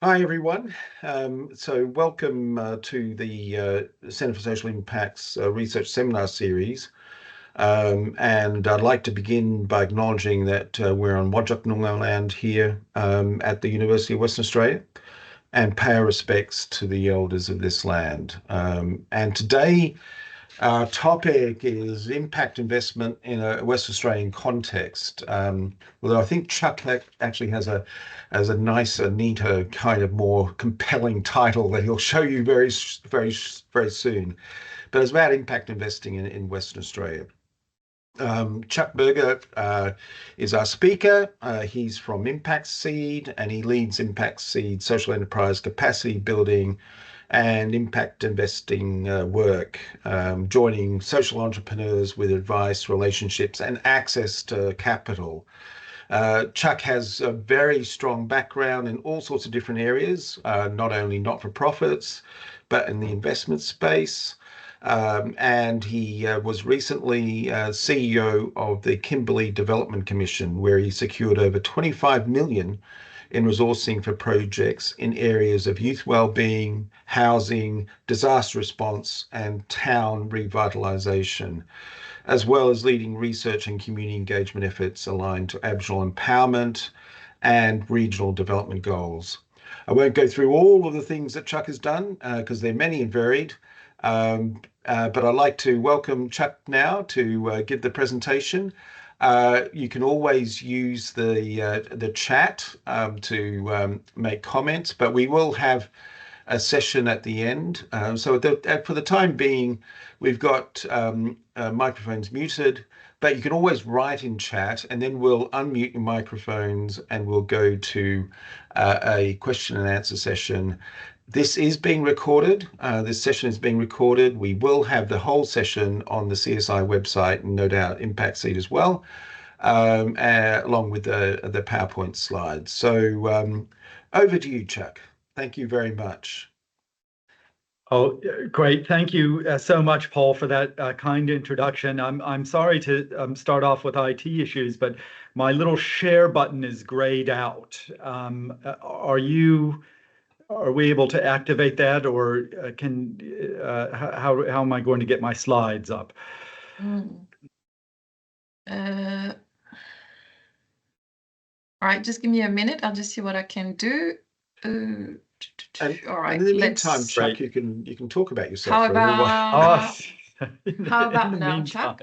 Hi, everyone. So welcome to the Centre for Social Impact's research seminar series. And I'd like to begin by acknowledging that we're on Whadjuk Noongar land here at the University of Western Australia and pay our respects to the elders of this land. And today, our topic is impact investment in a West Australian context. Although I think Chuck actually has a nicer, neater, kind of more compelling title that he'll show you very soon. But it's about impact investing in Western Australia. Chuck Berger is our speaker. He's from Impact Seed and he leads Impact Seed social enterprise capacity building and impact investing work, joining social entrepreneurs with advice, relationships, and access to capital. Chuck has a very strong background in all sorts of different areas, not only not-for-profits, but in the investment space. And he was recently CEO of the Kimberley Development Commission, where he secured over 25 million in resourcing for projects in areas of youth wellbeing, housing, disaster response, and town revitalisation, as well as leading research and community engagement efforts aligned to Aboriginal empowerment and regional development goals. I won't go through all of the things that Chuck has done because they're many and varied. But I'd like to welcome Chuck now to give the presentation. You can always use the chat to make comments, but we will have a session at the end. So for the time being, we've got microphones muted, but you can always write in chat, and then we'll unmute your microphones and we'll go to a question and answer session. This is being recorded. This session is being recorded. We will have the whole session on the CSI website and no doubt Impact Seed as well, along with the PowerPoint slides. So over to you, Chuck. Thank you very much. Oh, great. Thank you so much, Paul, for that kind introduction. I'm sorry to start off with IT issues, but my little share button is grayed out. Are we able to activate that, or how am I going to get my slides up? All right, just give me a minute. I'll just see what I can do. All right. And in the meantime, Chuck, you can talk about yourself. How about in the now, meantime? Chuck?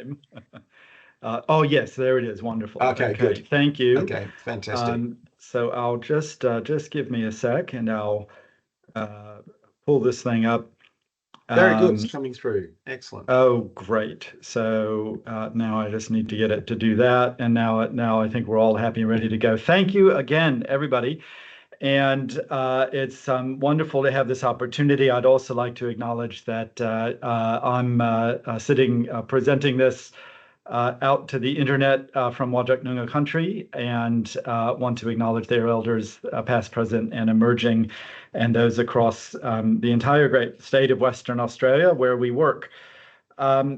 Oh yes, there it is. Wonderful. Okay, good. Thank you. Okay, fantastic. So I'll just give me a sec, and I'll pull this thing up. Very good. It's coming through. Excellent. Oh, great. So now I just need to get it to do that. And now I think we're all happy and ready to go. Thank you again, everybody. And it's wonderful to have this opportunity. I'd also like to acknowledge that I'm presenting this out to the internet from Whadjuk Noongar country, and want to acknowledge their elders, past, present, and emerging, and those across the entire great state of Western Australia where we work.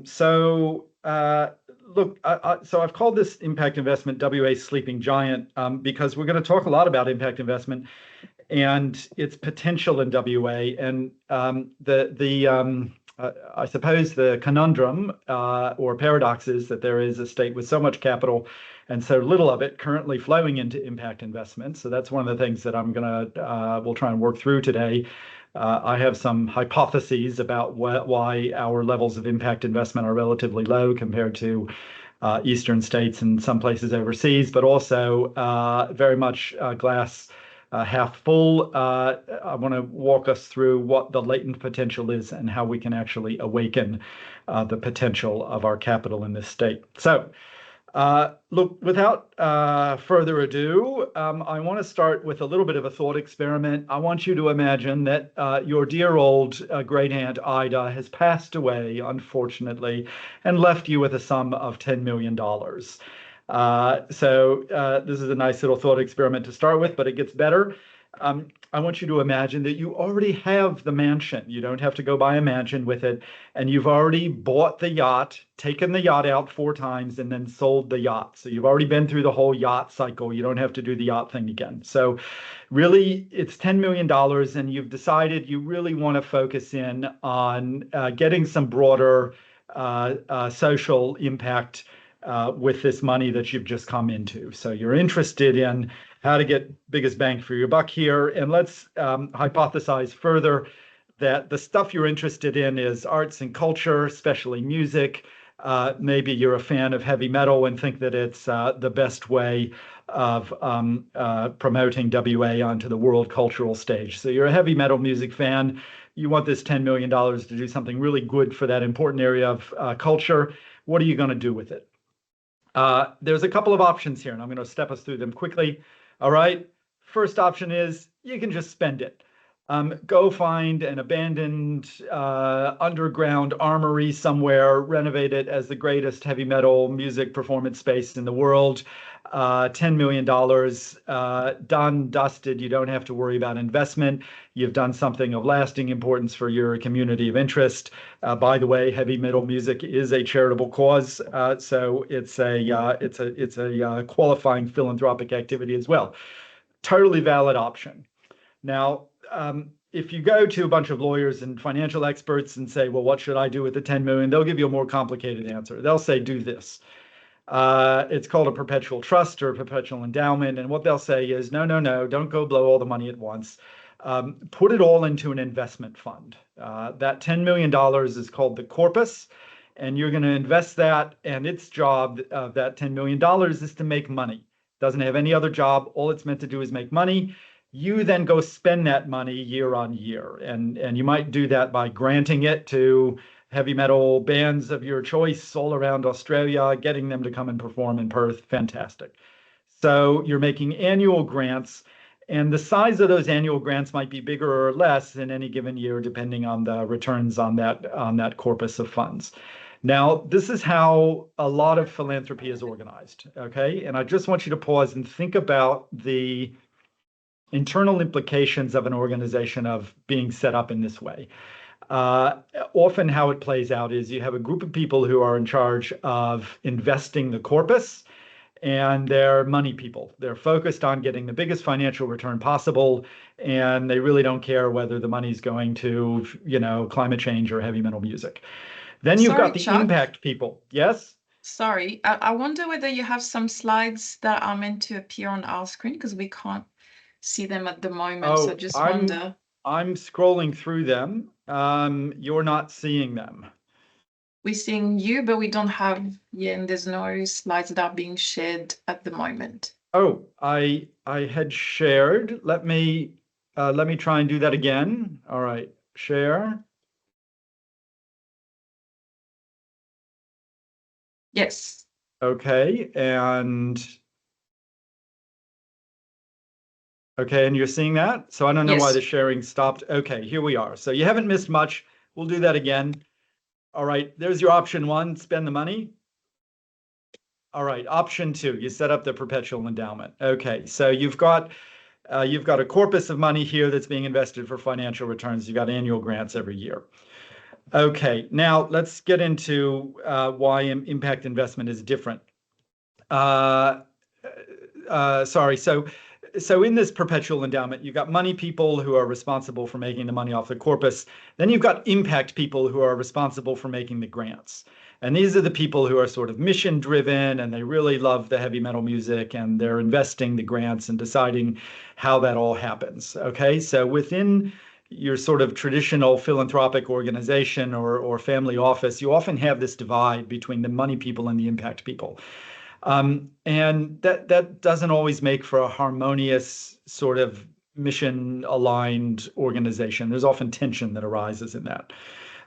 So I've called this impact investment WA's sleeping giant because we're going to talk a lot about impact investment and its potential in WA, and I suppose the conundrum or paradox is that there is a state with so much capital and so little of it currently flowing into impact investments. So that's one of the things that we'll try and work through today. I have some hypotheses about why our levels of impact investment are relatively low compared to eastern states and some places overseas, but also very much glass half full. I want to walk us through what the latent potential is and how we can actually awaken the potential of our capital in this state. So look, without further ado, I want to start with a little bit of a thought experiment. I want you to imagine that your dear old great aunt Ida has passed away, unfortunately, and left you with a sum of $10 million. So this is a nice little thought experiment to start with, but it gets better. I want you to imagine that you already have the mansion. You don't have to go buy a mansion with it. And you've already bought the yacht, taken the yacht out 4 times, and then sold the yacht. So you've already been through the whole yacht cycle. You don't have to do the yacht thing again. So really, it's $10 million, and you've decided you really want to focus in on getting some broader social impact with this money that you've just come into. So you're interested in how to get biggest bang for your buck here. And let's hypothesize further that the stuff you're interested in is arts and culture, especially music. Maybe you're a fan of heavy metal and think that it's the best way of promoting WA onto the world cultural stage. So you're a heavy metal music fan. You want this $10 million to do something really good for that important area of culture. What are you going to do with it? There's a couple of options here, and I'm going to step us through them quickly. All right. First option is you can just spend it. Go find an abandoned underground armory somewhere, renovate it as the greatest heavy metal music performance space in the world. $10 million, done, dusted. You don't have to worry about investment. You've done something of lasting importance for your community of interest. By the way, heavy metal music is a charitable cause, so it's a qualifying philanthropic activity as well. Totally valid option. Now, if you go to a bunch of lawyers and financial experts and say, well, what should I do with the 10 million? They'll give you a more complicated answer. They'll say, do this. It's called a perpetual trust or a perpetual endowment. And what they'll say is, no, don't go blow all the money at once. Put it all into an investment fund. That $10 million is called the corpus, and you're going to invest that. And its job of that $10 million is to make money. Doesn't have any other job. All it's meant to do is make money. You then go spend that money year on year. And you might do that by granting it to heavy metal bands of your choice all around Australia, getting them to come and perform in Perth. Fantastic. So you're making annual grants, and the size of those annual grants might be bigger or less in any given year, depending on the returns on that corpus of funds. Now, this is how a lot of philanthropy is organized, okay? And I just want you to pause and think about the internal implications of an organization of being set up in this way. Often how it plays out is you have a group of people who are in charge of investing the corpus, and they're money people. They're focused on getting the biggest financial return possible, and they really don't care whether the money's going to, climate change or heavy metal music. Then you've got the Chuck, impact people. Yes? Sorry, I wonder whether you have some slides that are meant to appear on our screen because we can't see them at the moment. So just wonder. I'm scrolling through them. You're not seeing them. We're seeing you, but we don't have, and there's no slides that are being shared at the moment. Oh, I had shared. Let me try and do that again. All right, share. Yes. Okay, and you're seeing that? So I don't know why the sharing stopped. Okay, here we are. So you haven't missed much. We'll do that again. All right, there's your option 1, spend the money. All right, option 2, you set up the perpetual endowment. Okay, so you've got a corpus of money here that's being invested for financial returns. You've got annual grants every year. Okay, now let's get into why impact investment is different. So in this perpetual endowment, you've got money people who are responsible for making the money off the corpus. Then you've got impact people who are responsible for making the grants. And these are the people who are sort of mission driven, and they really love the heavy metal music, and they're investing the grants and deciding how that all happens. Okay, so within your sort of traditional philanthropic organization or family office, you often have this divide between the money people and the impact people. And that doesn't always make for a harmonious sort of mission-aligned organization. There's often tension that arises in that.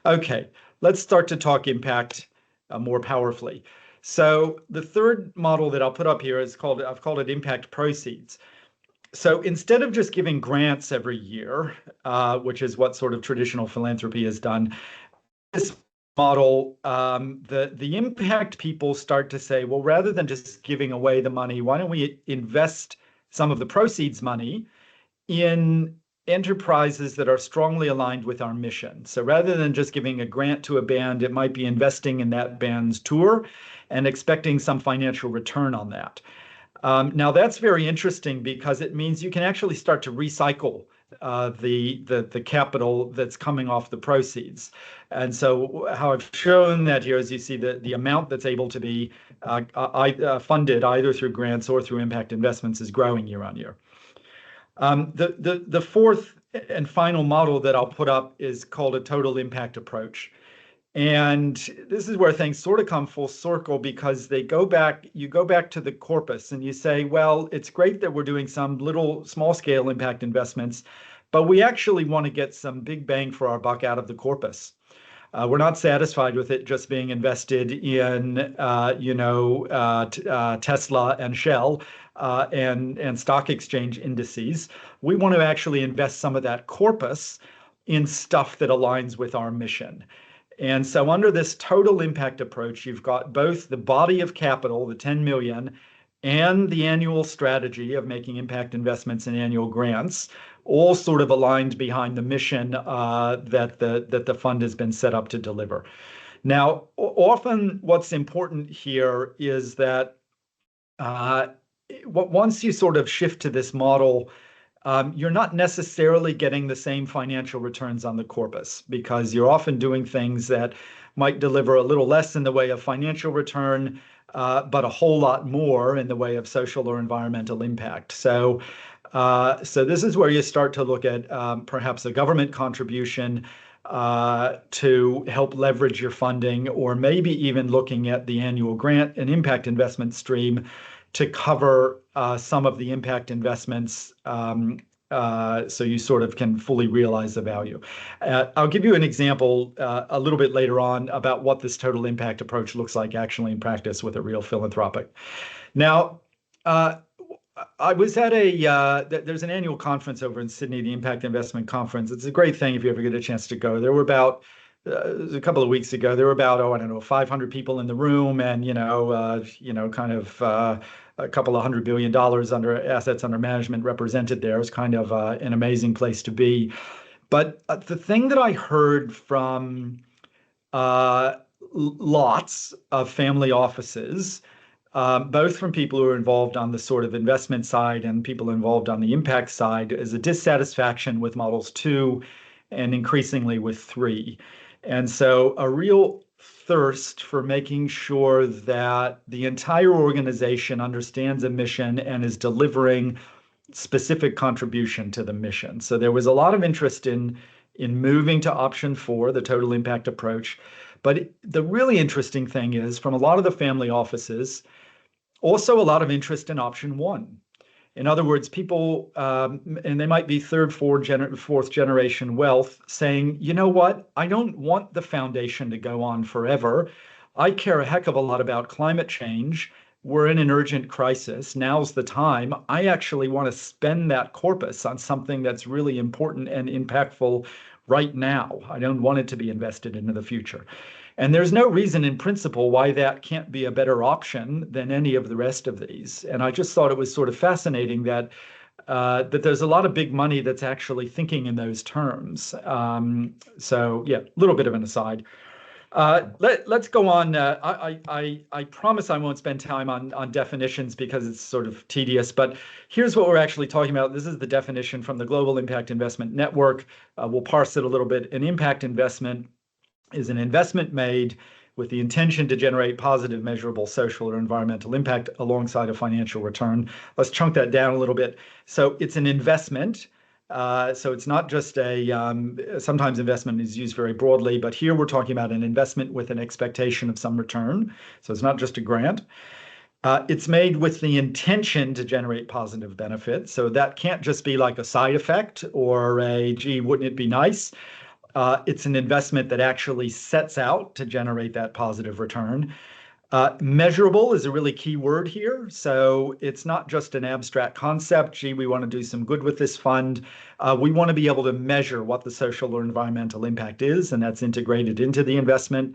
Okay, let's start to talk impact more powerfully. So the third model that I'll put up here is I've called it impact proceeds. So instead of just giving grants every year, which is what sort of traditional philanthropy has done, this model, the impact people start to say, well, rather than just giving away the money, why don't we invest some of the proceeds money in enterprises that are strongly aligned with our mission. So rather than just giving a grant to a band, it might be investing in that band's tour and expecting some financial return on that. Now that's very interesting because it means you can actually start to recycle the capital that's coming off the proceeds. And so how I've shown that here is you see the amount that's able to be funded either through grants or through impact investments is growing year on year. The fourth and final model that I'll put up is called a total impact approach. And this is where things sort of come full circle because you go back to the corpus and you say, well, it's great that we're doing some little small scale impact investments, but we actually want to get some big bang for our buck out of the corpus. We're not satisfied with it just being invested in, Tesla and Shell and stock exchange indices. We want to actually invest some of that corpus in stuff that aligns with our mission. And so under this total impact approach, you've got both the body of capital, the 10 million, and the annual strategy of making impact investments and annual grants, all sort of aligned behind the mission that the fund has been set up to deliver. Now, often what's important here is that once you sort of shift to this model, you're not necessarily getting the same financial returns on the corpus because you're often doing things that might deliver a little less in the way of financial return, but a whole lot more in the way of social or environmental impact. So this is where you start to look at perhaps a government contribution to help leverage your funding, or maybe even looking at the annual grant and impact investment stream to cover some of the impact investments so you sort of can fully realize the value. I'll give you an example a little bit later on about what this total impact approach looks like actually in practice with a real philanthropic. Now, I was at there's an annual conference over in Sydney, the Impact Investment Conference. It's a great thing if you ever get a chance to go. There were about a couple of weeks ago, there were about, 500 people in the room and, kind of a couple of $100 billion under assets under management represented there. It was kind of an amazing place to be. But the thing that I heard from lots of family offices, both from people who are involved on the sort of investment side and people involved on the impact side, is a dissatisfaction with models 2 and increasingly with 3. And so a real thirst for making sure that the entire organization understands a mission and is delivering specific contribution to the mission. So there was a lot of interest in moving to option 4, the total impact approach. But the really interesting thing is, from a lot of the family offices, also a lot of interest in option 1. In other words, people, and they might be third, fourth generation wealth, saying, you know what, I don't want the foundation to go on forever. I care a heck of a lot about climate change. We're in an urgent crisis. Now's the time. I actually want to spend that corpus on something that's really important and impactful right now. I don't want it to be invested into the future. And there's no reason in principle why that can't be a better option than any of the rest of these. And I just thought it was sort of fascinating that there's a lot of big money that's actually thinking in those terms. So yeah, a little bit of an aside. Let's go on. I promise I won't spend time on definitions because it's sort of tedious, but here's what we're actually talking about. This is the definition from the Global Impact Investment Network. We'll parse it a little bit. An impact investment is an investment made with the intention to generate positive, measurable social or environmental impact alongside a financial return. Let's chunk that down a little bit. So it's an investment. So it's not just sometimes investment is used very broadly, but here we're talking about an investment with an expectation of some return. So it's not just a grant. It's made with the intention to generate positive benefits. So that can't just be like a side effect or gee, wouldn't it be nice? It's an investment that actually sets out to generate that positive return. Measurable is a really key word here. So it's not just an abstract concept. Gee, we want to do some good with this fund. We want to be able to measure what the social or environmental impact is, and that's integrated into the investment.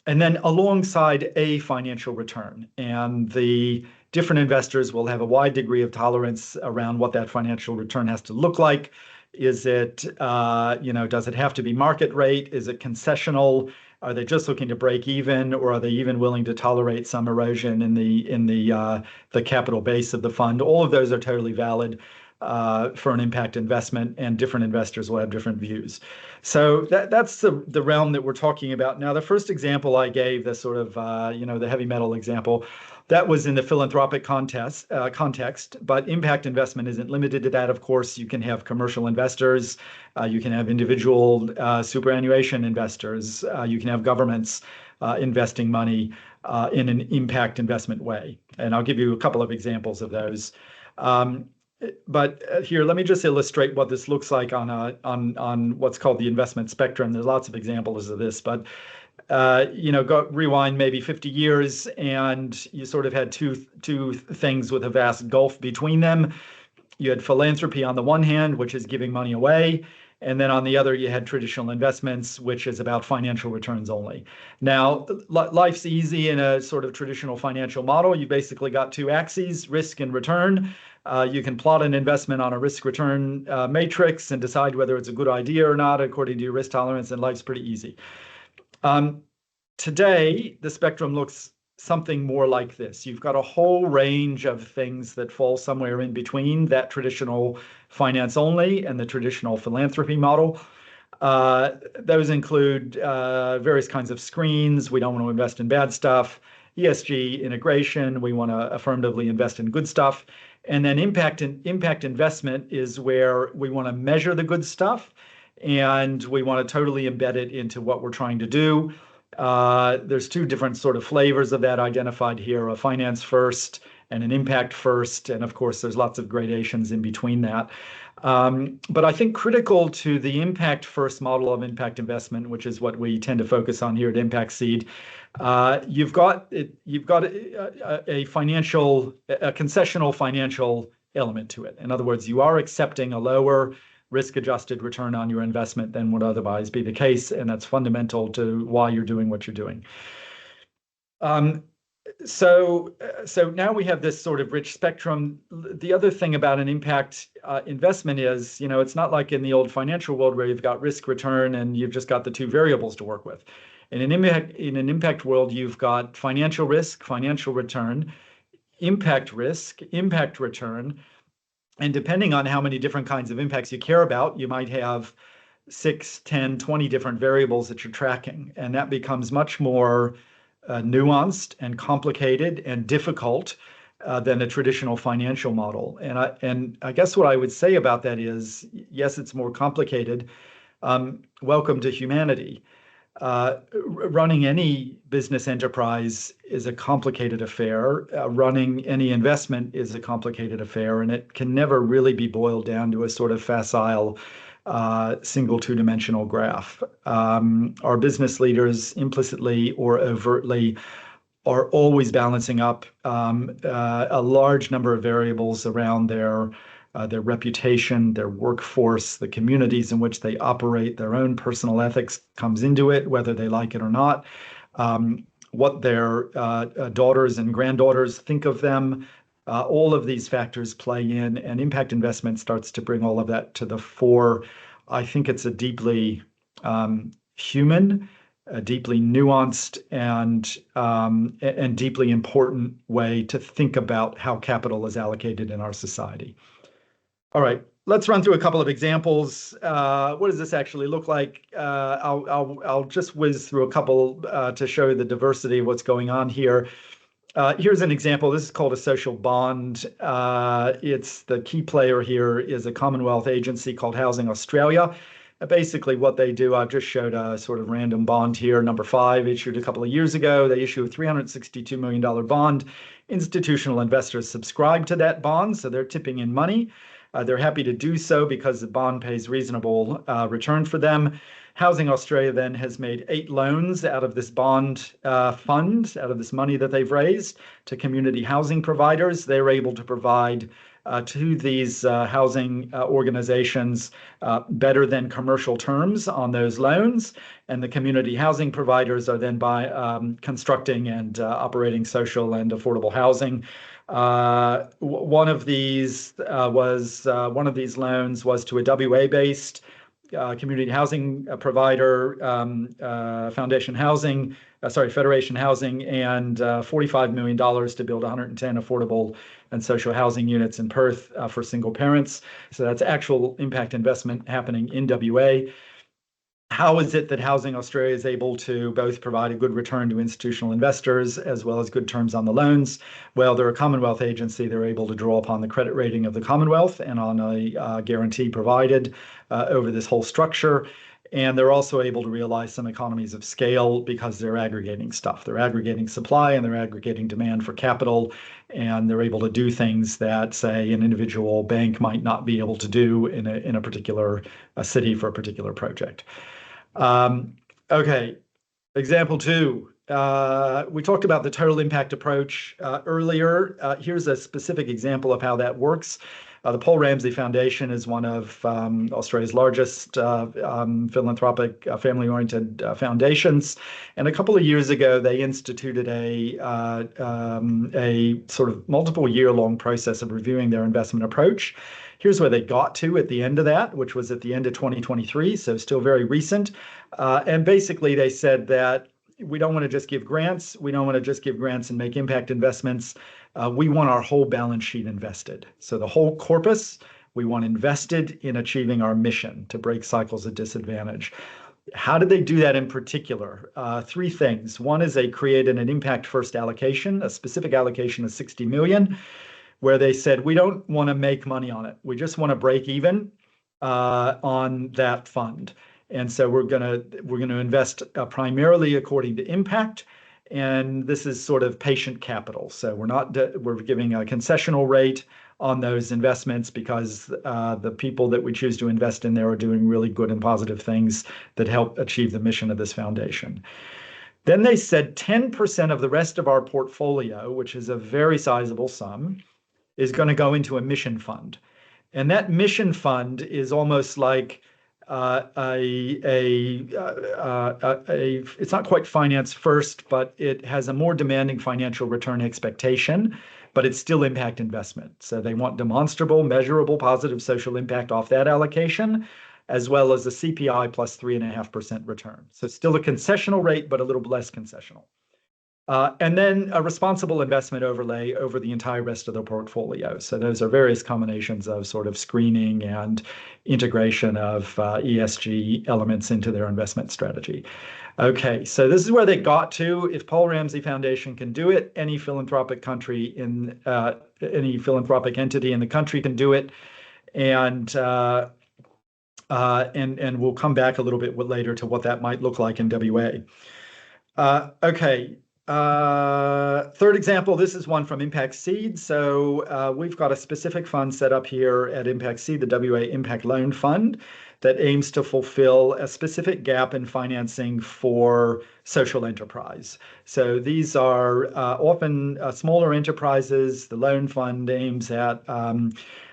And then alongside a financial return. And the Different investors will have a wide degree of tolerance around what that financial return has to look like. Is it, does it have to be market rate? Is it concessional? Are they just looking to break even, or are they even willing to tolerate some erosion in the capital base of the fund? All of those are totally valid for an impact investment, and different investors will have different views. So that's the realm that we're talking about. Now, the first example I gave, the sort of the heavy metal example, that was in the philanthropic context, but impact investment isn't limited to that. Of course, you can have commercial investors, you can have individual superannuation investors, you can have governments investing money in an impact investment way. And I'll give you a couple of examples of those. But here, let me just illustrate what this looks like on what's called the investment spectrum. There's lots of examples of this, but rewind maybe 50 years, and you sort of had two things with a vast gulf between them. You had philanthropy on the one hand, which is giving money away, and then on the other, you had traditional investments, which is about financial returns only. Now, life's easy in a sort of traditional financial model. You basically got two axes, risk and return. You can plot an investment on a risk-return matrix and decide whether it's a good idea or not according to your risk tolerance, and life's pretty easy. Today, the spectrum looks something more like this. You've got a whole range of things that fall somewhere in between that traditional finance only and the traditional philanthropy model. Those include various kinds of screens. We don't want to invest in bad stuff. ESG integration. We want to affirmatively invest in good stuff. And then impact investment is where we want to measure the good stuff, and we want to totally embed it into what we're trying to do. There's two different sort of flavors of that identified here, a finance first and an impact first. And of course, there's lots of gradations in between that. But I think critical to the impact first model of impact investment, which is what we tend to focus on here at Impact Seed, you've got a concessional financial element to it. In other words, you are accepting a lower risk-adjusted return on your investment than would otherwise be the case, and that's fundamental to why you're doing what you're doing. So now we have this sort of rich spectrum. The other thing about an impact investment is, it's not like in the old financial world where you've got risk return and you've just got the two variables to work with. In an impact world, you've got financial risk, financial return, impact risk, impact return. And depending on how many different kinds of impacts you care about, you might have 6, 10, 20 different variables that you're tracking. And that becomes much more nuanced and complicated and difficult than a traditional financial model. And I guess what I would say about that is, yes, it's more complicated. Welcome to humanity. Running any business enterprise is a complicated affair. Running any investment is a complicated affair, and it can never really be boiled down to a sort of facile, single two-dimensional graph. Our business leaders, implicitly or overtly, are always balancing up a large number of variables around their reputation, their workforce, the communities in which they operate. Their own personal ethics comes into it, whether they like it or not. What their daughters and granddaughters think of them. All of these factors play in, and impact investment starts to bring all of that to the fore. I think it's a deeply human, a deeply nuanced, and deeply important way to think about how capital is allocated in our society. All right, let's run through a couple of examples. What does this actually look like? I'll just whiz through a couple to show the diversity of what's going on here. Here's an example. This is called a social bond. It's the key player here is a Commonwealth agency called Housing Australia. Basically what they do, I've just showed a sort of random bond here, number 5, issued a couple of years ago. They issue a $362 million bond. Institutional investors subscribe to that bond, so they're tipping in money. They're happy to do so because the bond pays reasonable return for them. Housing Australia then has made 8 loans out of this bond fund, out of this money that they've raised, to community housing providers. They're able to provide to these housing organizations better than commercial terms on those loans. And the community housing providers are then constructing and operating social and affordable housing. One of these loans was to a WA-based community housing provider, Federation Housing, and $45 million to build 110 affordable and social housing units in Perth for single parents. So that's actual impact investment happening in WA. How is it that Housing Australia is able to both provide a good return to institutional investors as well as good terms on the loans? Well, they're a Commonwealth agency. They're able to draw upon the credit rating of the Commonwealth and on a guarantee provided over this whole structure. And they're also able to realize some economies of scale because they're aggregating stuff. They're aggregating supply and they're aggregating demand for capital. And they're able to do things that, say, an individual bank might not be able to do in a particular city for a particular project. Okay, example 2. We talked about the total impact approach earlier. Here's a specific example of how that works. The Paul Ramsay Foundation is one of Australia's largest philanthropic, family-oriented foundations. And a couple of years ago, they instituted a sort of multiple year-long process of reviewing their investment approach. Here's where they got to at the end of that, which was at the end of 2023, so still very recent. And basically, they said that we don't want to just give grants. We don't want to just give grants and make impact investments. We want our whole balance sheet invested. So the whole corpus, we want invested in achieving our mission to break cycles of disadvantage. How did they do that in particular? 3 things. One is they created an impact first allocation, a specific allocation of 60 million, where they said, we don't want to make money on it. We just want to break even on that fund. And so we're going to invest primarily according to impact. And this is sort of patient capital. So we're giving a concessional rate on those investments because the people that we choose to invest in there are doing really good and positive things that help achieve the mission of this foundation. Then they said 10% of the rest of our portfolio, which is a very sizable sum, is going to go into a mission fund. And that mission fund is almost like it's not quite finance first, but it has a more demanding financial return expectation, but it's still impact investment. So they want demonstrable, measurable, positive social impact off that allocation, as well as a CPI plus 3.5% return. So still a concessional rate, but a little less concessional. And then a responsible investment overlay over the entire rest of the portfolio. So those are various combinations of sort of screening and integration of ESG elements into their investment strategy. Okay, so this is where they got to. If Paul Ramsay Foundation can do it, any philanthropic entity in the country can do it. And we'll come back a little bit later to what that might look like in WA. Okay. Third example, this is one from Impact Seed. So we've got a specific fund set up here at Impact Seed, the WA Impact Loan Fund, that aims to fulfill a specific gap in financing for social enterprise. So these are often smaller enterprises. The loan fund aims at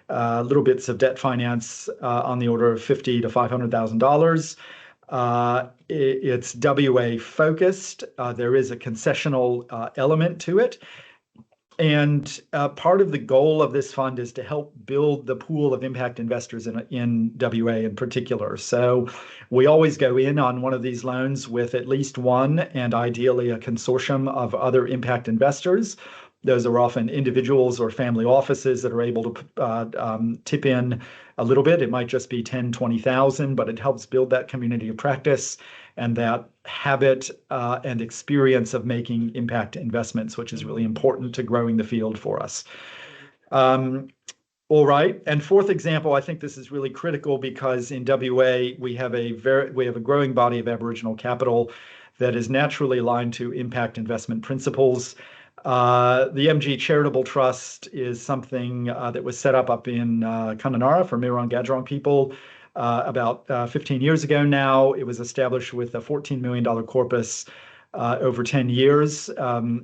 little bits of debt finance on the order of $50,000 to $500,000. It's WA focused. There is a concessional element to it. And part of the goal of this fund is to help build the pool of impact investors in WA in particular. So we always go in on one of these loans with at least one and ideally a consortium of other impact investors. Those are often individuals or family offices that are able to tip in a little bit. It might just be 10, 20,000, but it helps build that community of practice and that habit and experience of making impact investments, which is really important to growing the field for us. All right, and fourth example, I think this is really critical because in WA we have a growing body of Aboriginal capital that is naturally aligned to impact investment principles. The MG Charitable Trust is something that was set up in Kununurra for Mirong Gadjurong people about 15 years ago now. It was established with a $14 million corpus over 10 years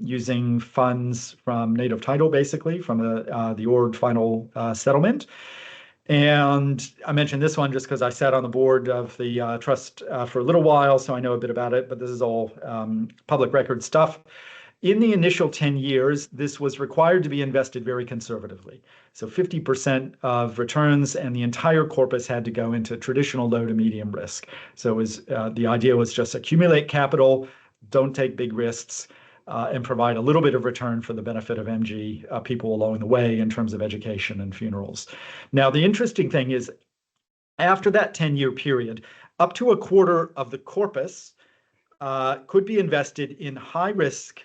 using funds from native title, basically, from the Ord final settlement. And I mentioned this one just because I sat on the board of the trust for a little while, so I know a bit about it, but this is all public record stuff. In the initial 10 years, this was required to be invested very conservatively. So 50% of returns and the entire corpus had to go into traditional low to medium risk. So the idea was just accumulate capital, don't take big risks, and provide a little bit of return for the benefit of MG people along the way in terms of education and funerals. Now, the interesting thing is, after that 10-year period, up to a quarter of the corpus could be invested in high-risk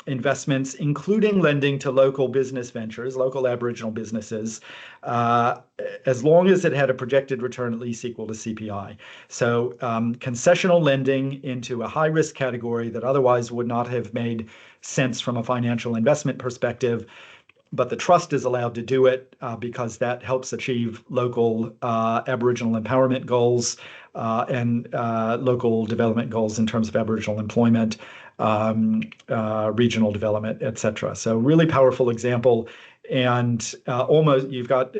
investments, including lending to local business ventures, local Aboriginal businesses, as long as it had a projected return at least equal to CPI. So concessional lending into a high-risk category that otherwise would not have made sense from a financial investment perspective, but the trust is allowed to do it because that helps achieve local Aboriginal empowerment goals and local development goals in terms of Aboriginal employment, regional development, etc. So really powerful example. And almost you've got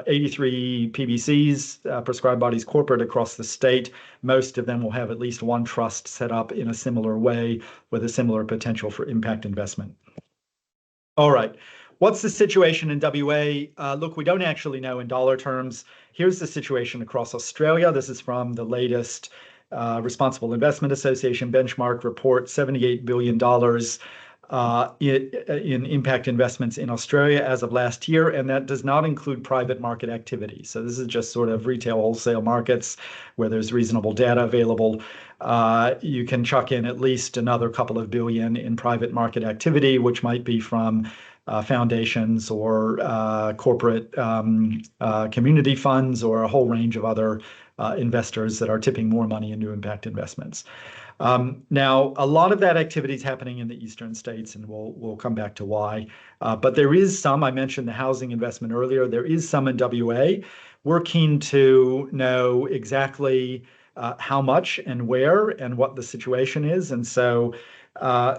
83 PBCs, prescribed bodies corporate, across the state. Most of them will have at least one trust set up in a similar way with a similar potential for impact investment. All right. What's the situation in WA? Look, we don't actually know in dollar terms. Here's the situation across Australia. This is from the latest Responsible Investment Association benchmark report, $78 billion in impact investments in Australia as of last year, and that does not include private market activity. So this is just sort of retail wholesale markets where there's reasonable data available. You can chuck in at least another couple of billion in private market activity, which might be from foundations or corporate community funds or a whole range of other investors that are tipping more money into impact investments. Now, a lot of that activity is happening in the eastern states, and we'll come back to why. But there is some. I mentioned the housing investment earlier. There is some in WA. We're keen to know exactly how much and where and what the situation is. And so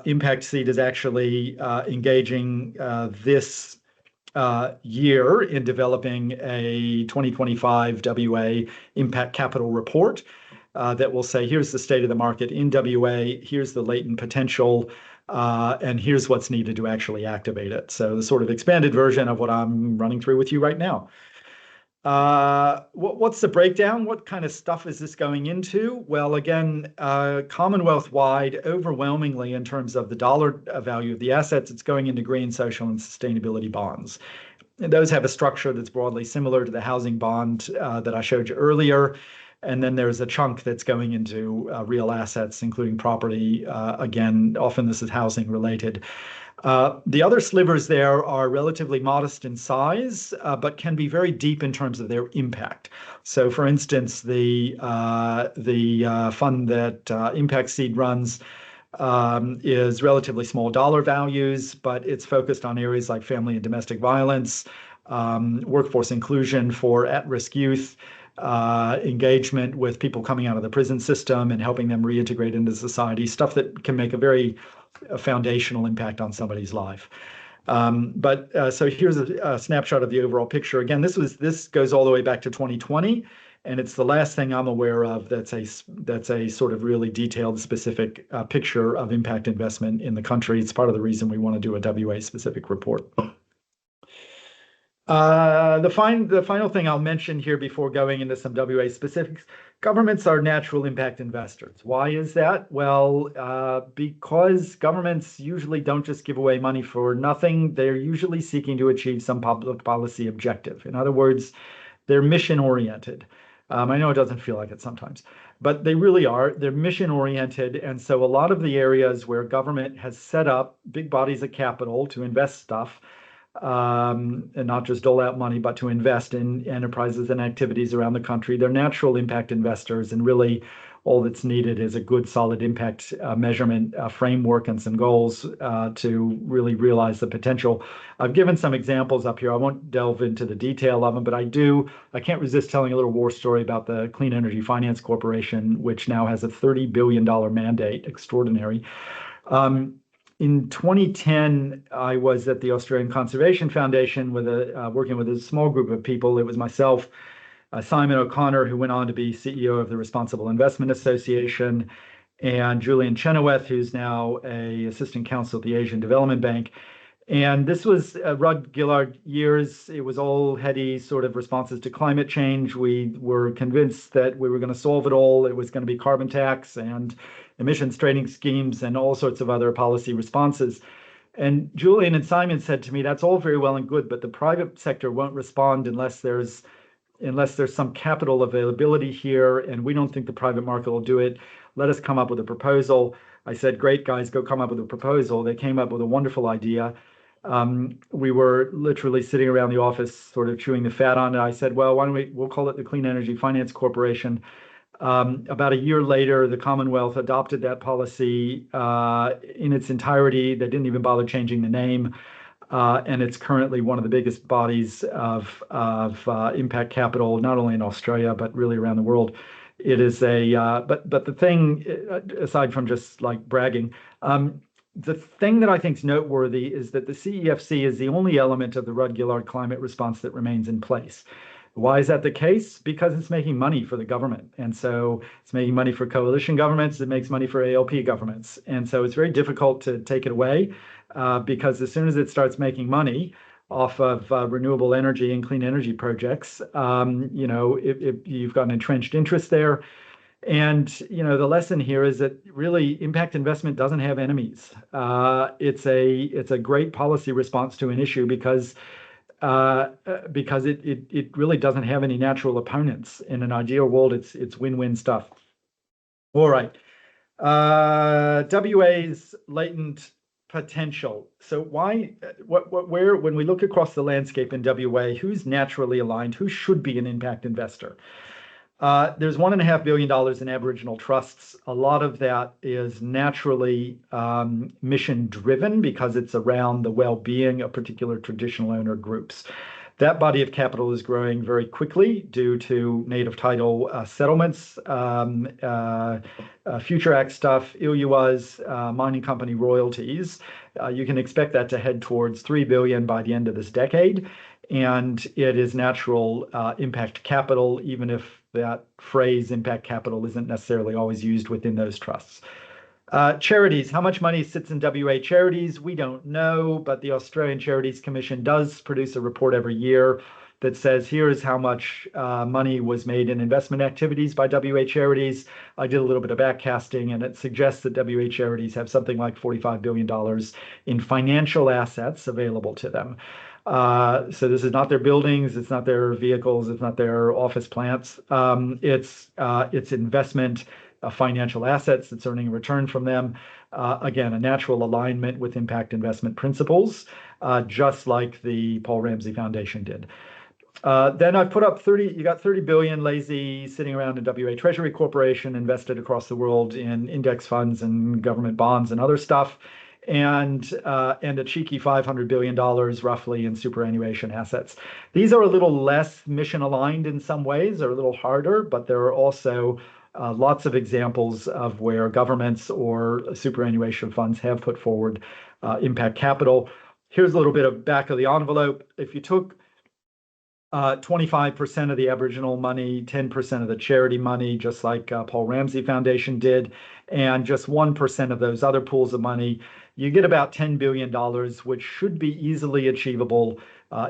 Impact Seed is actually engaging this year in developing a 2025 WA Impact Capital Report that will say, here's the state of the market in WA, here's the latent potential, and here's what's needed to actually activate it. So the sort of expanded version of what I'm running through with you right now. What's the breakdown? What kind of stuff is this going into? Well, again, Commonwealth-wide, overwhelmingly in terms of the dollar value of the assets, it's going into green, social, and sustainability bonds. And those have a structure that's broadly similar to the housing bond that I showed you earlier. And then there's a chunk that's going into real assets, including property. Again, often this is housing related. The other slivers there are relatively modest in size, but can be very deep in terms of their impact. So, for instance, the fund that Impact Seed runs is relatively small dollar values, but it's focused on areas like family and domestic violence, workforce inclusion for at-risk youth, engagement with people coming out of the prison system and helping them reintegrate into society, stuff that can make a very foundational impact on somebody's life. So here's a snapshot of the overall picture. Again, this goes all the way back to 2020, and it's the last thing I'm aware of that's a sort of really detailed, specific picture of impact investment in the country. It's part of the reason we want to do a WA specific report. The final thing I'll mention here before going into some WA specifics, governments are natural impact investors. Why is that? Well, because governments usually don't just give away money for nothing. They're usually seeking to achieve some public policy objective. In other words, they're mission oriented. I know it doesn't feel like it sometimes, but they really are. They're mission oriented. And so a lot of the areas where government has set up big bodies of capital to invest stuff, and not just dole out money, but to invest in enterprises and activities around the country. They're natural impact investors, and really all that's needed is a good, solid impact measurement framework and some goals to really realize the potential. I've given some examples up here. I won't delve into the detail of them, but I can't resist telling a little war story about the Clean Energy Finance Corporation, which now has a $30 billion mandate, extraordinary. In 2010, I was at the Australian Conservation Foundation working with a small group of people. It was myself, Simon O'Connor, who went on to be CEO of the Responsible Investment Association, and Julian Chenoweth, who's now a assistant counsel at the Asian Development Bank. And this was Rudd Gillard years. It was all heady sort of responses to climate change. We were convinced that we were going to solve it all. It was going to be carbon tax and emissions trading schemes and all sorts of other policy responses. And Julian and Simon said to me, that's all very well and good, but the private sector won't respond unless there's some capital availability here, and we don't think the private market will do it. Let us come up with a proposal. I said, great, guys, go come up with a proposal. They came up with a wonderful idea. We were literally sitting around the office sort of chewing the fat on it. I said, well, we'll call it the Clean Energy Finance Corporation. About a year later, the Commonwealth adopted that policy in its entirety. They didn't even bother changing the name. And it's currently one of the biggest bodies of impact capital, not only in Australia, but really around the world. It is but the thing, aside from just like bragging, the thing that I think is noteworthy is that the CEFC is the only element of the Rudd Gillard climate response that remains in place. Why is that the case? Because it's making money for the government. And so it's making money for coalition governments. It makes money for ALP governments. And so it's very difficult to take it away because as soon as it starts making money off of renewable energy and clean energy projects, you've got an entrenched interest there. And, the lesson here is that really impact investment doesn't have enemies. It's a great policy response to an issue because it really doesn't have any natural opponents. In an ideal world, it's win-win stuff. All right. WA's latent potential. So when we look across the landscape in WA, who's naturally aligned? Who should be an impact investor? There's $1.5 billion in Aboriginal trusts. A lot of that is naturally mission driven because it's around the well-being of particular traditional owner groups. That body of capital is growing very quickly due to native title settlements, Future Act stuff, UWAs, mining company royalties. You can expect that to head towards $3 billion by the end of this decade. And it is natural impact capital, even if that phrase impact capital isn't necessarily always used within those trusts. Charities, how much money sits in WA charities? We don't know, but the Australian Charities Commission does produce a report every year that says, here is how much money was made in investment activities by WA charities. I did a little bit of backcasting, and it suggests that WA charities have something like $45 billion in financial assets available to them. So this is not their buildings, it's not their vehicles, it's not their office plants. It's investment financial assets that's earning a return from them. Again, a natural alignment with impact investment principles, just like the Paul Ramsay Foundation did. Then I've put up you got 30 billion lazy sitting around in WA Treasury Corporation, invested across the world in index funds and government bonds and other stuff. And a cheeky $500 billion roughly in superannuation assets. These are a little less mission aligned in some ways, or a little harder, but there are also lots of examples of where governments or superannuation funds have put forward impact capital. Here's a little bit of back of the envelope. If you took 25% of the Aboriginal money, 10% of the charity money, just like Paul Ramsay Foundation did, and just 1% of those other pools of money, you get about $10 billion, which should be easily achievable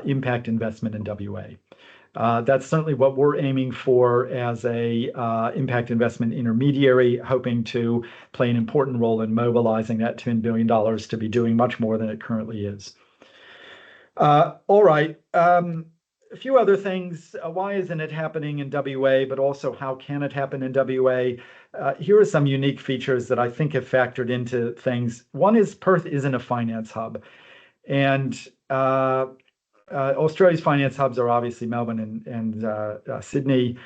impact investment in WA. That's certainly what we're aiming for as a impact investment intermediary, hoping to play an important role in mobilizing that $10 billion to be doing much more than it currently is. All right. A few other things. Why isn't it happening in WA, but also how can it happen in WA? Here are some unique features that I think have factored into things. One is Perth isn't a finance hub. And Australia's finance hubs are obviously Melbourne and Sydney,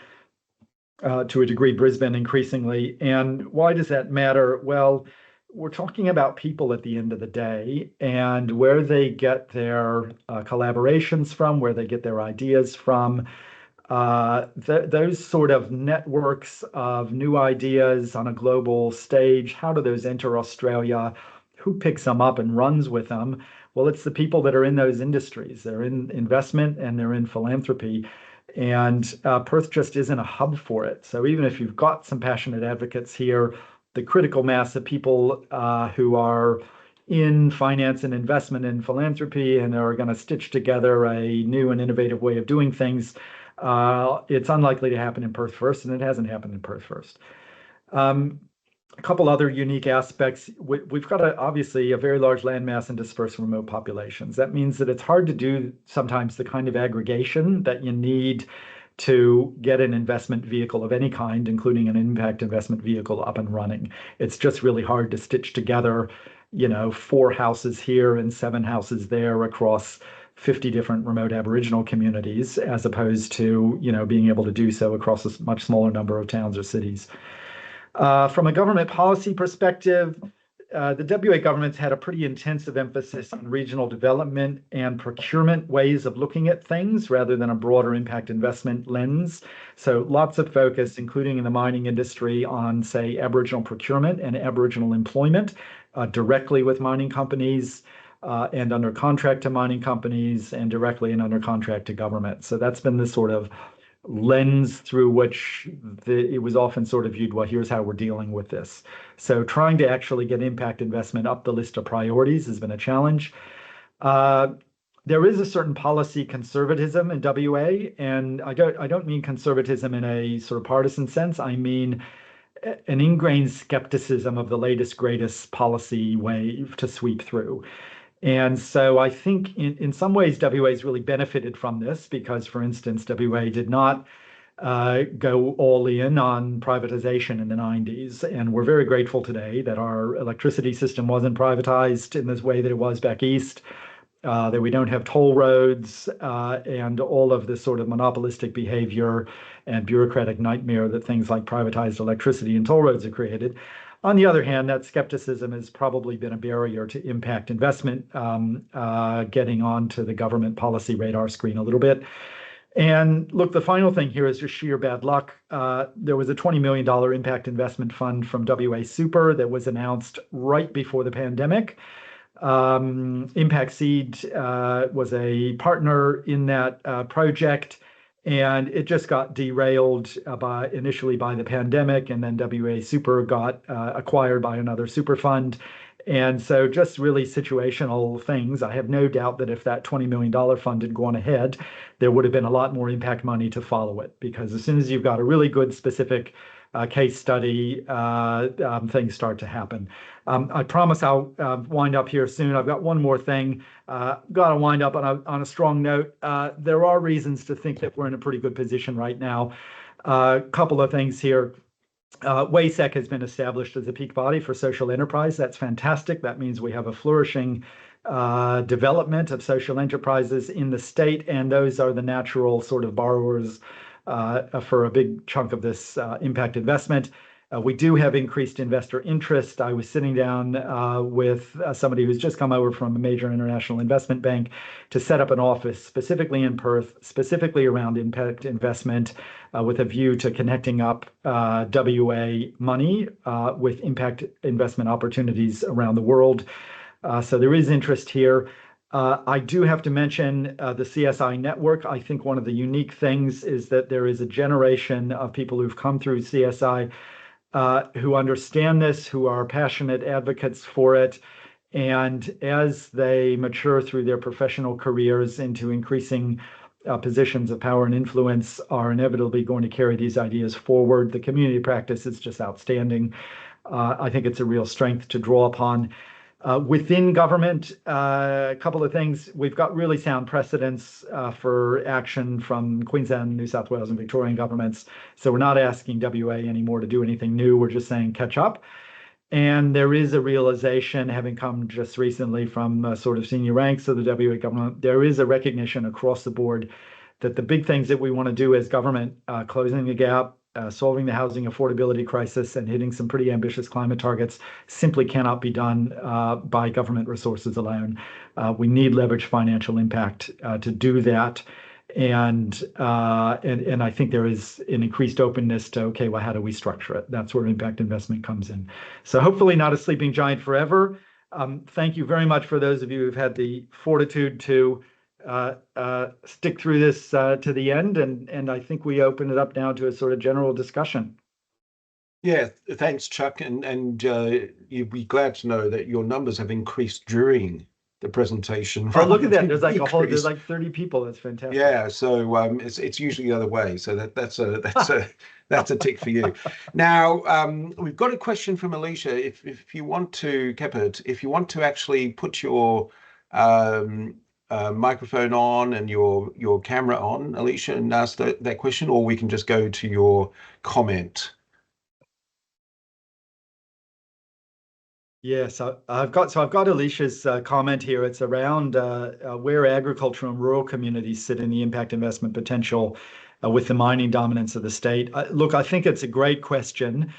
to a degree Brisbane increasingly. And why does that matter? Well, we're talking about people at the end of the day, and where they get their collaborations from, where they get their ideas from. Those sort of networks of new ideas on a global stage, how do those enter Australia? Who picks them up and runs with them? Well, it's the people that are in those industries. They're in investment and they're in philanthropy. And Perth just isn't a hub for it. So even if you've got some passionate advocates here, the critical mass of people who are in finance and investment and philanthropy and are going to stitch together a new and innovative way of doing things, it's unlikely to happen in Perth first, and it hasn't happened in Perth first. A couple other unique aspects. We've got obviously a very large landmass and dispersed remote populations. That means that it's hard to do sometimes the kind of aggregation that you need to get an investment vehicle of any kind, including an impact investment vehicle, up and running. It's just really hard to stitch together, 4 houses here and 7 houses there across 50 different remote Aboriginal communities, as opposed to, being able to do so across a much smaller number of towns or cities. From a government policy perspective, the WA government's had a pretty intensive emphasis on regional development and procurement ways of looking at things rather than a broader impact investment lens. So lots of focus, including in the mining industry, on, say, Aboriginal procurement and Aboriginal employment directly with mining companies and under contract to mining companies and directly and under contract to government. So that's been the sort of lens through which it was often sort of viewed, well, here's how we're dealing with this. So trying to actually get impact investment up the list of priorities has been a challenge. There is a certain policy conservatism in WA, and I don't mean conservatism in a sort of partisan sense. I mean an ingrained skepticism of the latest, greatest policy wave to sweep through. And so I think in some ways, WA has really benefited from this because, for instance, WA did not go all in on privatization in the 90s. And we're very grateful today that our electricity system wasn't privatized in this way that it was back east, that we don't have toll roads and all of this sort of monopolistic behavior and bureaucratic nightmare that things like privatized electricity and toll roads have created. On the other hand, that skepticism has probably been a barrier to impact investment getting onto the government policy radar screen a little bit. And look, the final thing here is just sheer bad luck. There was a $20 million impact investment fund from WA Super that was announced right before the pandemic. Impact Seed was a partner in that project. And it just got derailed initially by the pandemic, and then WA Super got acquired by another super fund. And so just really situational things. I have no doubt that if that $20 million fund had gone ahead, there would have been a lot more impact money to follow it. Because as soon as you've got a really good specific case study, things start to happen. I promise I'll wind up here soon. I've got one more thing. Got to wind up on a strong note. There are reasons to think that we're in a pretty good position right now. A couple of things here. WASEC has been established as a peak body for social enterprise. That's fantastic. That means we have a flourishing development of social enterprises in the state, and those are the natural sort of borrowers for a big chunk of this impact investment. We do have increased investor interest. I was sitting down with somebody who's just come over from a major international investment bank to set up an office specifically in Perth, specifically around impact investment, with a view to connecting up WA money with impact investment opportunities around the world. So there is interest here. I do have to mention the CSI network. I think one of the unique things is that there is a generation of people who've come through CSI who understand this, who are passionate advocates for it. And as they mature through their professional careers into increasing positions of power and influence, are inevitably going to carry these ideas forward. The community practice is just outstanding. I think it's a real strength to draw upon. Within government, a couple of things. We've got really sound precedents for action from Queensland, New South Wales, and Victorian governments. So we're not asking WA anymore to do anything new. We're just saying catch up. And there is a realization, having come just recently from sort of senior ranks of the WA government, there is a recognition across the board that the big things that we want to do as government, closing the gap, solving the housing affordability crisis, and hitting some pretty ambitious climate targets, simply cannot be done by government resources alone. We need leveraged financial impact to do that. And I think there is an increased openness to, okay, well, how do we structure it? That's where impact investment comes in. So hopefully not a sleeping giant forever. Thank you very much for those of you who've had the fortitude to stick through this to the end. And I think we open it up now to a sort of general discussion. Yeah, thanks, Chuck. And you'd be glad to know that your numbers have increased during the presentation Oh, look rather at that. There's than like there's decreased. like 30 people. That's fantastic. Yeah, so it's usually the other way. So that's a tick for you. Now we've got a question from Alicia. If you want to, Kepert, if you want to actually put your um, microphone on and your camera on, Alicia, and ask that question, or we can just go to your comment. Yes, I've got Alicia's comment here. It's around where agriculture and rural communities sit in the impact investment potential with the mining dominance of the state. Look, I think it's a great question,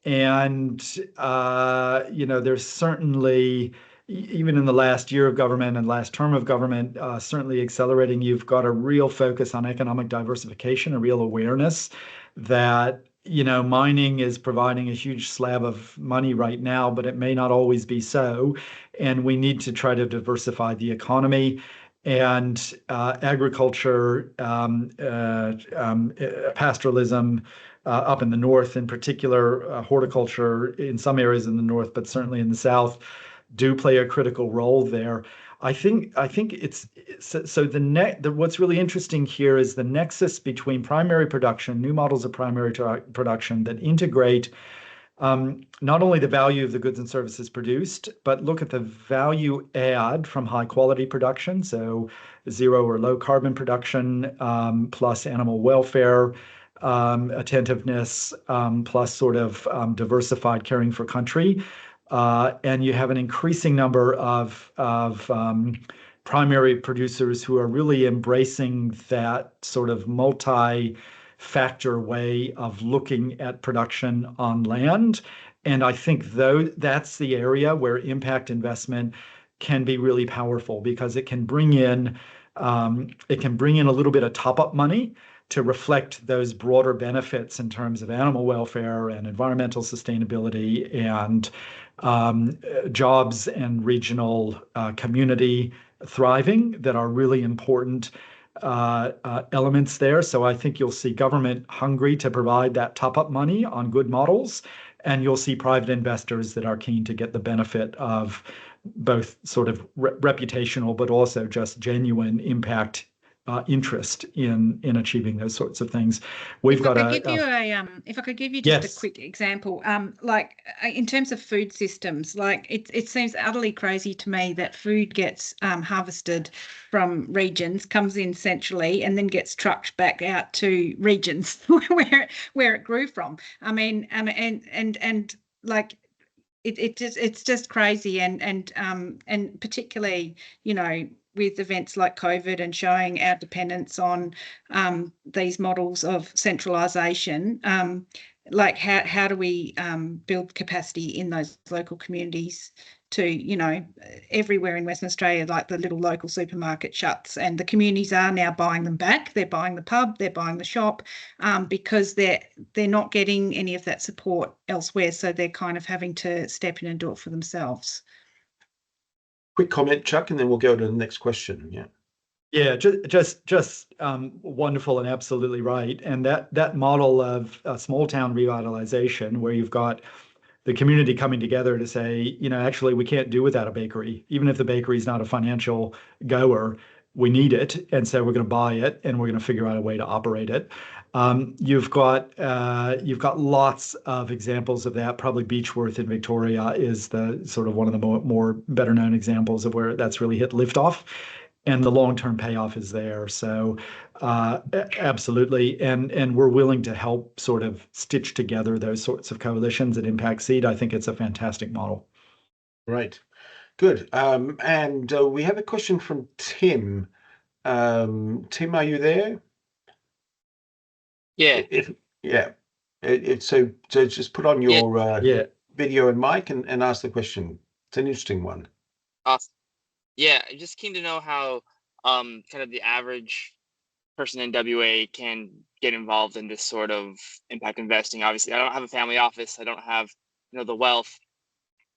and there's certainly even in the last year of government and last term of government, certainly accelerating. You've got a real focus on economic diversification, a real awareness that mining is providing a huge slab of money right now, but it may not always be so. And we need to try to diversify the economy and agriculture, pastoralism up in the north, in particular, horticulture in some areas in the north, but certainly in the south, do play a critical role there. I think it's so what's really interesting here is the nexus between primary production, new models of primary production that integrate not only the value of the goods and services produced, but look at the value add from high quality production, so zero or low carbon production, plus animal welfare, attentiveness, plus sort of diversified caring for country. And you have an increasing number of primary producers who are really embracing that sort of multi-factor way of looking at production on land. And I think though that's the area where impact investment can be really powerful because it can bring in a little bit of top-up money to reflect those broader benefits in terms of animal welfare and environmental sustainability and jobs and regional community thriving that are really important elements there. So I think you'll see government hungry to provide that top-up money on good models, and you'll see private investors that are keen to get the benefit of both sort of reputational, but also just genuine impact interest in achieving those sorts of things. We've got if I could give you just a quick example, like in terms of food systems, like it seems utterly crazy to me that food gets harvested from regions, comes in centrally, and then gets trucked back out to regions where it grew from. I mean, and like it's just crazy, and particularly, with events like COVID and showing our dependence on these models of centralisation, like how do we build capacity in those local communities to, everywhere in Western Australia, like the little local supermarket shuts, and the communities are now buying them back. They're buying the pub, they're buying the shop, because they're not getting any of that support elsewhere. So they're kind of having to step in and do it for themselves. Quick comment, Chuck, and then we'll go to the next question. Yeah. Yeah, just wonderful and absolutely right. And that model of small town revitalization, where you've got the community coming together to say, actually, we can't do without a bakery. Even if the bakery is not a financial goer, we need it. And so we're going to buy it and we're going to figure out a way to operate it. You've got lots of examples of that. Probably Beechworth in Victoria is the sort of one of the more better known examples of where that's really hit liftoff. And the long-term payoff is there. So absolutely. And we're willing to help sort of stitch together those sorts of coalitions at Impact Seed. I think it's a fantastic model. Right. Good. And we have a question from Tim. Tim, are you there? Yeah. So just put on your video and mic and ask the question. It's an interesting one. Awesome. Yeah, just keen to know how kind of the average person in WA can get involved in this sort of impact investing. Obviously, I don't have a family office. I don't have the wealth,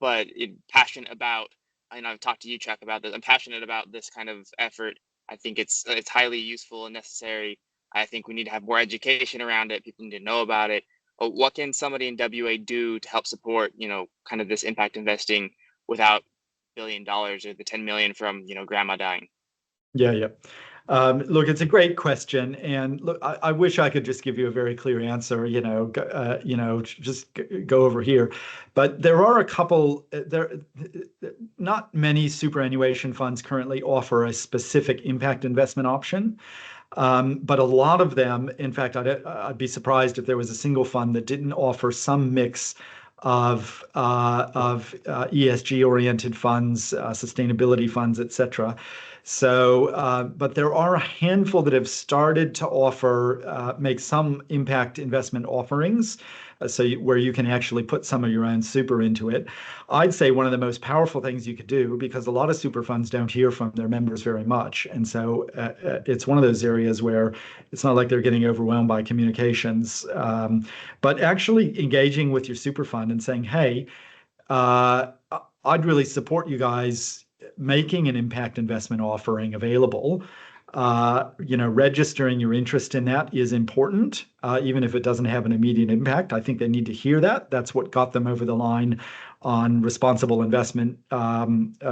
but passionate about. I've talked to you, Chuck, about this. I'm passionate about this kind of effort. I think it's highly useful and necessary. I think we need to have more education around it. People need to know about it. what can somebody in WA do to help support, kind of this impact investing without $1 billion or the 10 million from, grandma dying? Yeah. Look, it's a great question, and look, I wish I could just give you a very clear answer. Just go over here, but there are a couple. Not many superannuation funds currently offer a specific impact investment option, but a lot of them. In fact, I'd be surprised if there was a single fund that didn't offer some mix of ESG-oriented funds, sustainability funds, etc. So, but there are a handful that have started to offer, make some impact investment offerings, where you can actually put some of your own super into it. I'd say one of the most powerful things you could do, because a lot of super funds don't hear from their members very much, and so it's one of those areas where it's not like they're getting overwhelmed by communications, but actually engaging with your super fund and saying, hey, I'd really support you guys making an impact investment offering available. Registering your interest in that is important, even if it doesn't have an immediate impact. I think they need to hear that. That's what got them over the line on responsible investment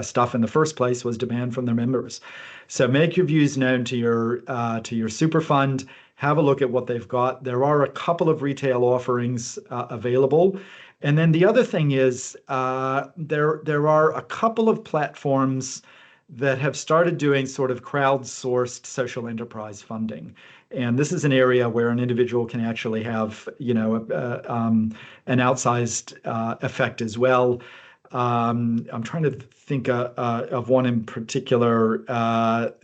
stuff in the first place, was demand from their members. So make your views known to your super fund. Have a look at what they've got. There are a couple of retail offerings available. And then the other thing is there are a couple of platforms that have started doing sort of crowdsourced social enterprise funding. And this is an area where an individual can actually have, an outsized effect as well. I'm trying to think of one in particular, but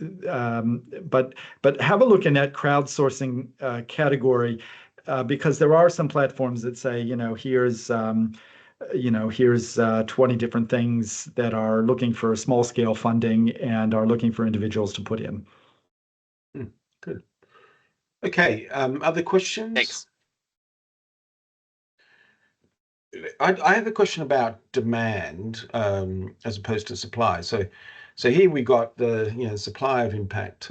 have a look in that crowdsourcing category, because there are some platforms that say, here's 20 different things that are looking for small scale funding and are looking for individuals to put in. Good. Okay. Other questions? Thanks. I have a question about demand as opposed to supply. So here we got the supply of impact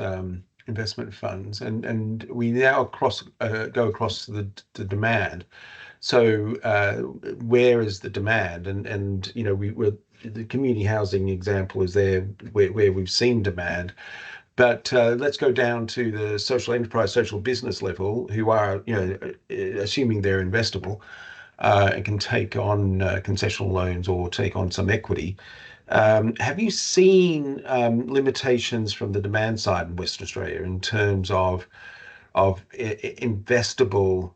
investment funds, and we now go across to the demand. So where is the demand? And we're the community housing example is there where we've seen demand. But let's go down to the social enterprise, social business level, who are assuming they're investable and can take on concessional loans or take on some equity. Have you seen limitations from the demand side in Western Australia in terms of investable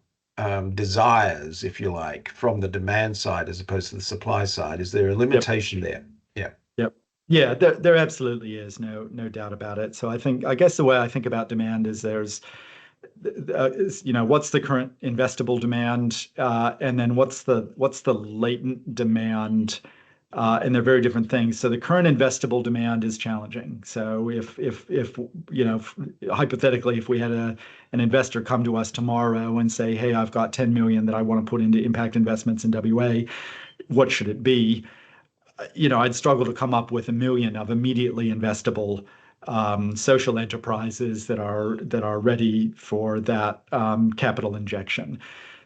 desires, if you like, from the demand side as opposed to the supply side? Is there a limitation there? Yeah, there absolutely is, no doubt about it. So I guess the way I think about demand is there's what's the current investable demand, and then what's the latent demand, and they're very different things. So the current investable demand is challenging. So if hypothetically, if we had an investor come to us tomorrow and say, hey, I've got 10 million that I want to put into impact investments in WA, what should it be? I'd struggle to come up with 1 million of immediately investable social enterprises that are ready for that capital injection.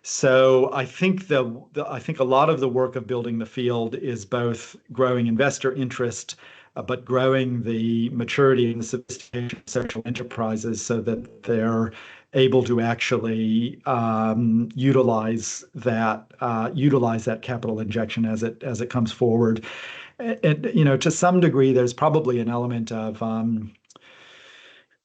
So I think I think a lot of the work of building the field is both growing investor interest, but growing the maturity and the sophistication of social enterprises so that they're able to actually utilize that capital injection as it comes forward. And to some degree, there's probably an element of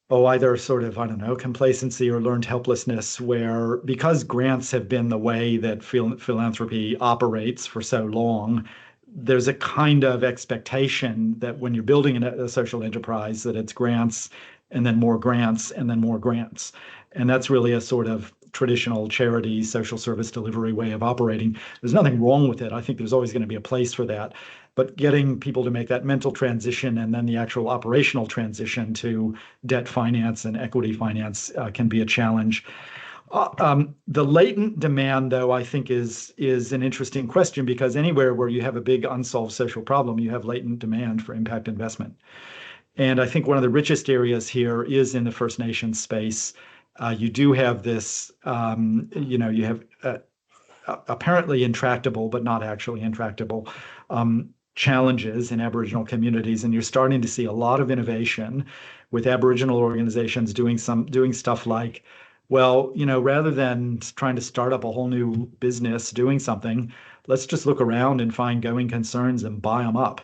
either sort of, I don't know, complacency or learned helplessness, where because grants have been the way that philanthropy operates for so long, there's a kind of expectation that when you're building a social enterprise, that it's grants and then more grants and then more grants. And that's really a sort of traditional charity social service delivery way of operating. There's nothing wrong with it. I think there's always going to be a place for that. But getting people to make that mental transition and then the actual operational transition to debt finance and equity finance can be a challenge. The latent demand, though, I think is an interesting question, because anywhere where you have a big unsolved social problem, you have latent demand for impact investment. And I think one of the richest areas here is in the First Nations space. You do have this, you have apparently intractable, but not actually intractable challenges in Aboriginal communities. And you're starting to see a lot of innovation with Aboriginal organizations doing stuff like, well, rather than trying to start up a whole new business doing something, let's just look around and find going concerns and buy them up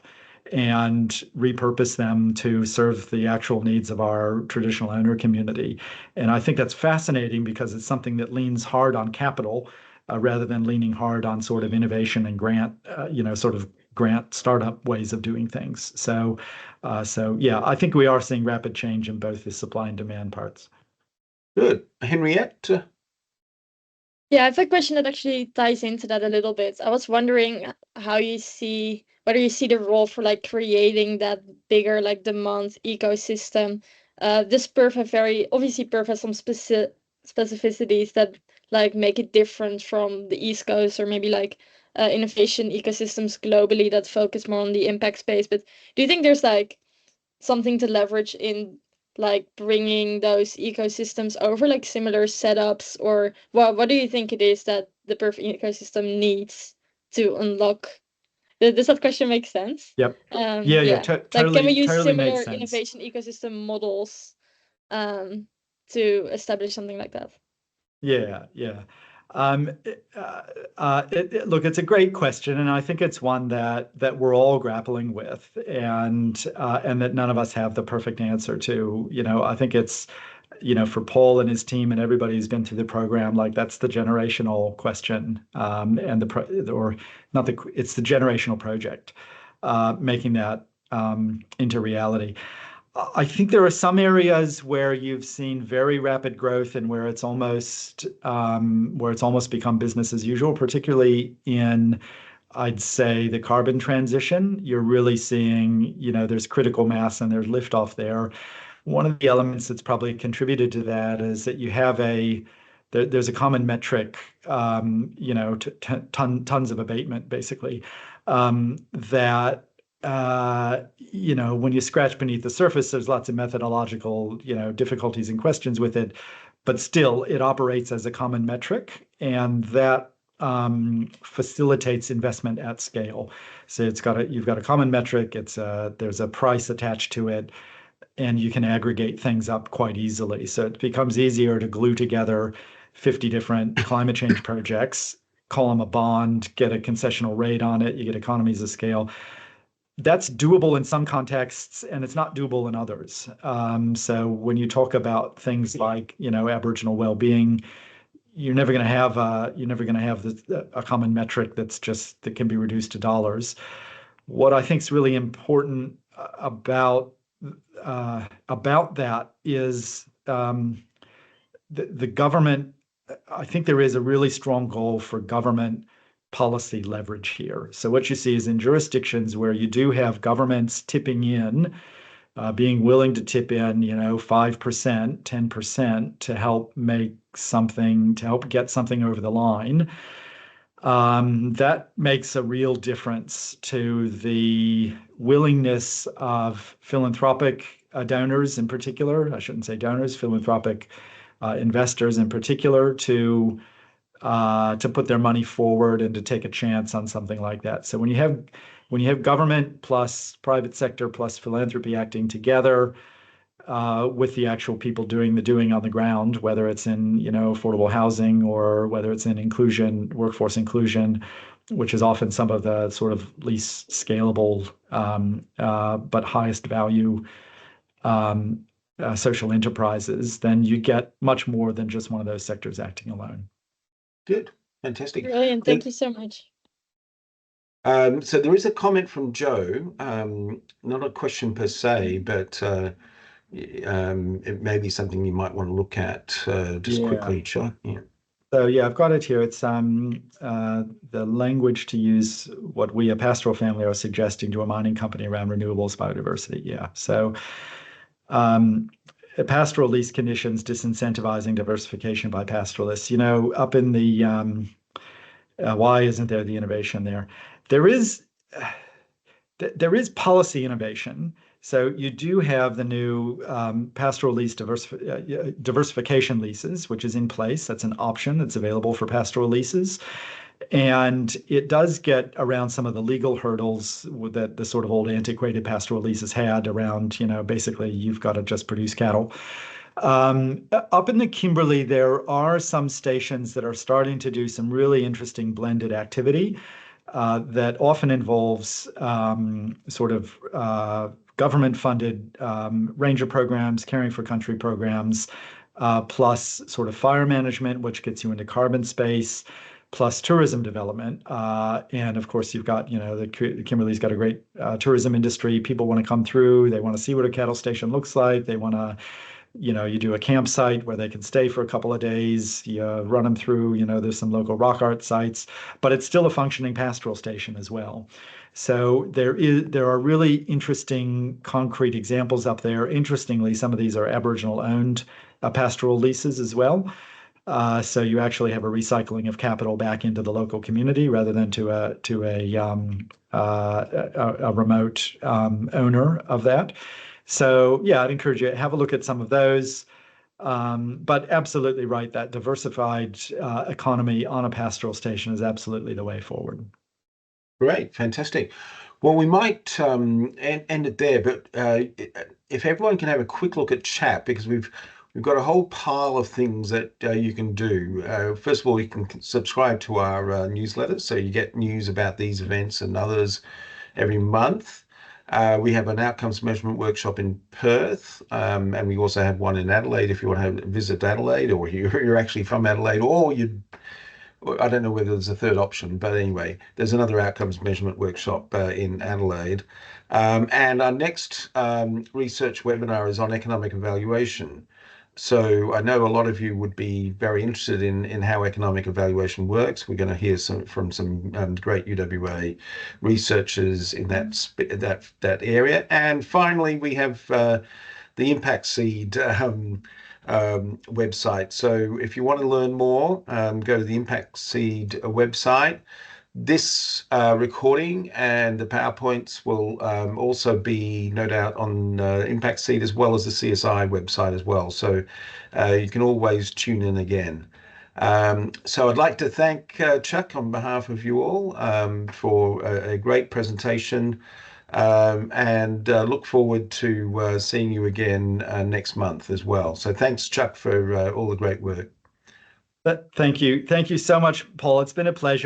and repurpose them to serve the actual needs of our traditional owner community. And I think that's fascinating because it's something that leans hard on capital rather than leaning hard on sort of innovation and grant, sort of grant startup ways of doing things. So yeah, I think we are seeing rapid change in both the supply and demand parts. Good. Henriette? Yeah, I have a question that actually ties into that a little bit. I was wondering whether you see the role for like creating that bigger like demand ecosystem. This perf has some specificities that like make it different from the East Coast or maybe like innovation ecosystems globally that focus more on the impact space. But do you think there's like something to leverage in like bringing those ecosystems over, like similar setups, or what do you think it is that the perf ecosystem needs to unlock? Does that question make sense? Yep. Like, can we use similar innovation ecosystem models to establish something like that? Yeah. Look, it's a great question, and I think it's one that we're all grappling with, and that none of us have the perfect answer to. I think it's, for Paul and his team and everybody who's been through the program, like that's the generational question, it's the generational project, making that into reality. I think there are some areas where you've seen very rapid growth and where it's almost become business as usual, particularly in, I'd say, the carbon transition. You're really seeing, there's critical mass and there's liftoff there. One of the elements that's probably contributed to that is that you have there's a common metric, tons of abatement, basically, that when you scratch beneath the surface, there's lots of methodological, difficulties and questions with it, but still it operates as a common metric, and that facilitates investment at scale. So you've got a common metric. There's a price attached to it, and you can aggregate things up quite easily. So it becomes easier to glue together 50 different climate change projects, call them a bond, get a concessional rate on it, you get economies of scale. That's doable in some contexts, and it's not doable in others. So when you talk about things like, Aboriginal well-being, you're never going to have a common metric that can be reduced to dollars. What I think is really important about that is the government. I think there is a really strong goal for government policy leverage here. So what you see is in jurisdictions where you do have governments tipping in, being willing to tip in, 5%, 10% to help get something over the line. That makes a real difference to the willingness of philanthropic donors in particular. I shouldn't say donors, philanthropic investors in particular, to put their money forward and to take a chance on something like that. So when you have government plus private sector plus philanthropy acting together, with the actual people doing the doing on the ground, whether it's in affordable housing or whether it's in workforce inclusion, which is often some of the sort of least scalable but highest value social enterprises, then you get much more than just one of those sectors acting alone. Good. Fantastic. Brilliant. Thank you so much. So there is a comment from Joe, not a question per se, but it may be something you might want to look at quickly, Joe. Yeah. So yeah, I've got it here. It's the language to use what we, a pastoral family, are suggesting to a mining company around renewables biodiversity. Yeah. So pastoral lease conditions disincentivizing diversification by pastoralists. Up in the why isn't there the innovation there? There is policy innovation. So you do have the new pastoral lease diversification leases, which is in place. That's an option that's available for pastoral leases. And it does get around some of the legal hurdles that the sort of old antiquated pastoral leases had around, basically you've got to just produce cattle. Up in the Kimberley, there are some stations that are starting to do some really interesting blended activity that often involves government-funded ranger programs, caring for country programs, plus sort of fire management, which gets you into carbon space, plus tourism development. And of course, you've got, the Kimberley's got a great tourism industry. People want to come through. They want to see what a cattle station looks like. They want to, you do a campsite where they can stay for a couple of days. You run them through, there's some local rock art sites, but it's still a functioning pastoral station as well. So there are really interesting concrete examples up there. Interestingly, some of these are Aboriginal owned pastoral leases as well. So you actually have a recycling of capital back into the local community rather than to a remote owner of that. So yeah, I'd encourage you to have a look at some of those. But absolutely right, that diversified economy on a pastoral station is absolutely the way forward. Great, fantastic. Well, we might end it there, but if everyone can have a quick look at chat, because we've got a whole pile of things that you can do. First of all, you can subscribe to our newsletter, so you get news about these events and others every month. We have an outcomes measurement workshop in Perth, and we also have one in Adelaide if you want to visit Adelaide, or you're actually from Adelaide, or I don't know whether there's a third option, but anyway, there's another outcomes measurement workshop in Adelaide. And our next research webinar is on economic evaluation. So I know a lot of you would be very interested in how economic evaluation works. We're going to hear from some great UWA researchers in that area. And finally, we have the Impact Seed website. So if you want to learn more, go to the Impact Seed website. This recording and the PowerPoints will also be, no doubt, on Impact Seed as well as the CSI website as well. So you can always tune in again. So I'd like to thank Chuck on behalf of you all for a great presentation, and look forward to seeing you again next month as well. So thanks, Chuck, for all the great work. Thank you. Thank you so much, Paul. It's been a pleasure.